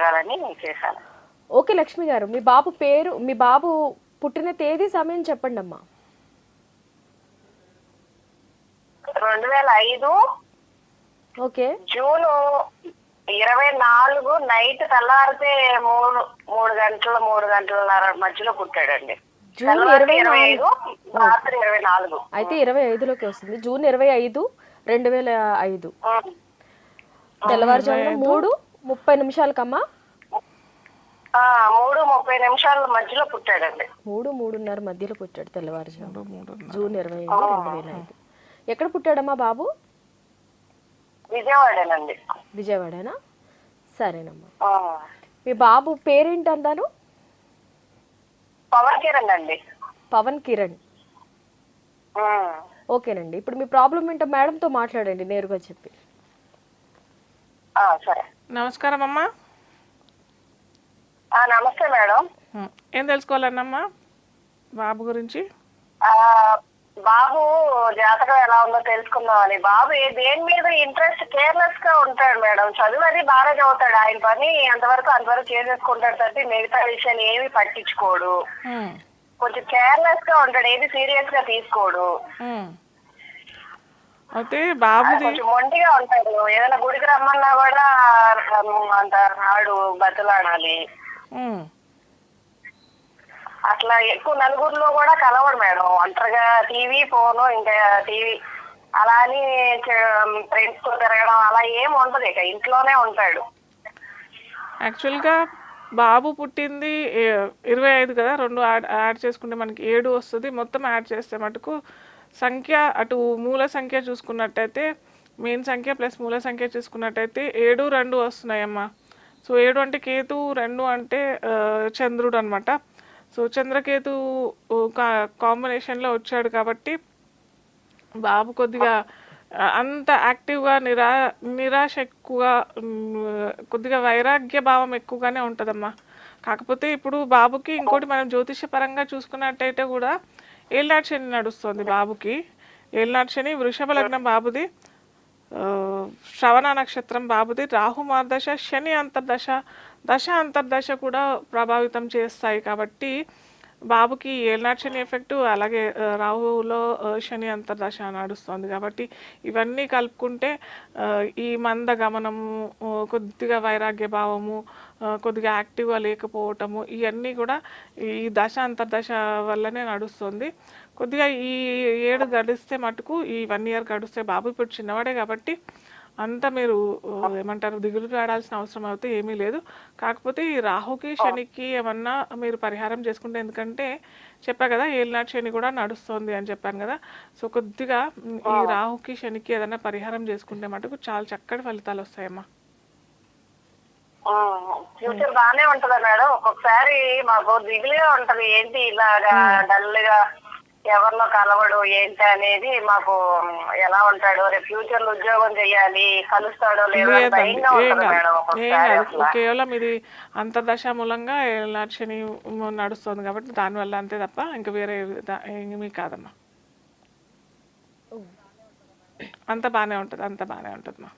అడగాలని చేశాను. ఓకే లక్ష్మి గారు, మీ బాబు పేరు, మీ బాబు పుట్టిన తేదీ సమయం చెప్పండి అమ్మా. 2005 ఓకే. జూన్ 24 నైట్ తెల్లారితే 3 గంటల 3 గంటలన్నర మధ్యలో పుట్టాడండి. జూన్ 25 రాత్రి 24. అయితే 25లోకి వస్తుంది. జూన్ 25, 2005 తెల్లవారుజామున 3:30 3:30 మధ్యలో పుట్టాడండి. 3:30 మధ్యలో పుట్టాడు తెల్లవారుజాము. జూన్ 25, 2005. ఎక్కడ పుట్టాడమ్మా బాబు? విజయవాడేనండి. విజయవాడేనా? సరేనమ్మా. మీ బాబు పేరేంటి అన్నారు? పవన్ కిరణ్ అండి. పవన్ కిరణ్. ఓకేనండి. ఇప్పుడు మీ ప్రాబ్లం ఏంటో మేడంతో మాట్లాడండి నేరుగా చెప్పి. సరే. నమస్కారం అమ్మా. నమస్తే మేడం. ఏం తెలుసుకోవాలన్నమ్మా బాబు గురించి? బాబు జాతకం ఎలా ఉందో తెలుసుకుందామని. బాబు దేని మీద ఇంట్రెస్ట్, కేర్లెస్ గా ఉంటాడు మేడం. చదువు అది బాగా చదువుతాడు, ఆయన పని అంతవరకు చేసేసుకుంటాడు తప్పి మిగతా విషయాన్ని ఏమి పట్టించుకోడు. కొంచెం కేర్లెస్ గా ఉంటాడు, ఏది సీరియస్ గా తీసుకోడు. అయితే బాబు కొంచెం మొండిగా ఉంటాడు. ఏదైనా గుడికి రమ్మన్నా కూడా అంత రాడు, బతులాడాలి. అట్లా ఎక్కువ నలుగురిలో కూడా కలవడు మేడం. ఒంటరిగా టీవీ, ఫోను, ఇంకా టీవీ అలా అని ఫ్రెండ్స్ తో తిరగడం అలా ఏం ఉండదు. ఇక ఇంట్లోనే ఉంటాడు. యాక్చువల్గా బాబు పుట్టింది 25 కదా, 2 యాడ్ చేసుకుంటే మనకి 7 వస్తుంది. మొత్తం యాడ్ చేస్తే మటుకు సంఖ్య, అటు మూల సంఖ్య చూసుకున్నట్టయితే, మెయిన్ సంఖ్య ప్లస్ మూల సంఖ్య చూసుకున్నట్టయితే 7, 2 వస్తున్నాయమ్మా. సో 7 అంటే కేతు, 2 అంటే చంద్రుడు అనమాట. సో చంద్రకేతు కాంబినేషన్లో వచ్చాడు కాబట్టి బాబు కొద్దిగా అంత యాక్టివ్గా, నిరాశ ఎక్కువగా, కొద్దిగా వైరాగ్య భావం ఎక్కువగానే ఉంటుందమ్మా. కాకపోతే ఇప్పుడు బాబుకి ఇంకోటి మనం జ్యోతిష పరంగా చూసుకున్నట్టయితే కూడా ఏళ్ళనాటి శని నడుస్తుంది బాబుకి. ఏళ్ళనాటి శని, వృషభ లగ్నం బాబుది, శ్రవణ నక్షత్రం బాబుది, రాహు మార్దశ, శని అంతర్దశ, దశ అంతర్దశ కూడా ప్రభావితం చేస్తాయి. కాబట్టి బాబుకి ఏళ్ళనాటి శని ఎఫెక్టు, అలాగే రాహులో శని అంతర్దశ నడుస్తుంది. కాబట్టి ఇవన్నీ కలుపుకుంటే ఈ మంద గమనము, కొద్దిగా వైరాగ్య భావము, కొద్దిగా యాక్టివ్గా లేకపోవటము, ఇవన్నీ కూడా ఈ దశ అంతర్దశ వల్లనే నడుస్తుంది. కొద్దిగా ఈ 7 గడిస్తే మటుకు, ఈ 1 ఇయర్ గడిస్తే, బాబు ఇప్పుడు చిన్నవాడే కాబట్టి అంత మీరు ఏమంటారు దిగులు పడాల్సిన అవసరం అయితే ఏమీ లేదు. కాకపోతే ఈ రాహుకి శనికి ఏమన్నా మీరు పరిహారం చేసుకుంటే, ఎందుకంటే చెప్పా కదా ఏళ్ళనాటి శని కూడా నడుస్తుంది అని చెప్పాను కదా. సో కొద్దిగా ఈ రాహుకి శనికి ఏదైనా పరిహారం చేసుకుంటే మటుకు చాలా చక్కటి ఫలితాలు వస్తాయమ్మా. ఫ్యూచర్ బానే ఉంటదా మేడం? ఒక్కొక్కసారి మాకు దిగులుగా ఉంటది, ఏంటి ఇలాగా డల్ గా ఎవరిలో కలవడు ఏంటి అనేది. మాకు ఎలా ఉంటాడో, రేపు ఫ్యూచర్ లో ఉద్యోగం చేయాలి, కలుస్తాడో లేదో భయంగా ఉంటుంది మేడం ఒక్కొక్కసారి. కేవలం ఇది అంతర్దశ మూలంగా ఏళ్ళనాటి శని నడుస్తుంది కాబట్టి దానివల్ల అంతే తప్ప ఇంకా వేరే ఏమీ కాదమ్మా. అంత బాగానే ఉంటుంది, అంత బాగానే ఉంటుందమ్మా.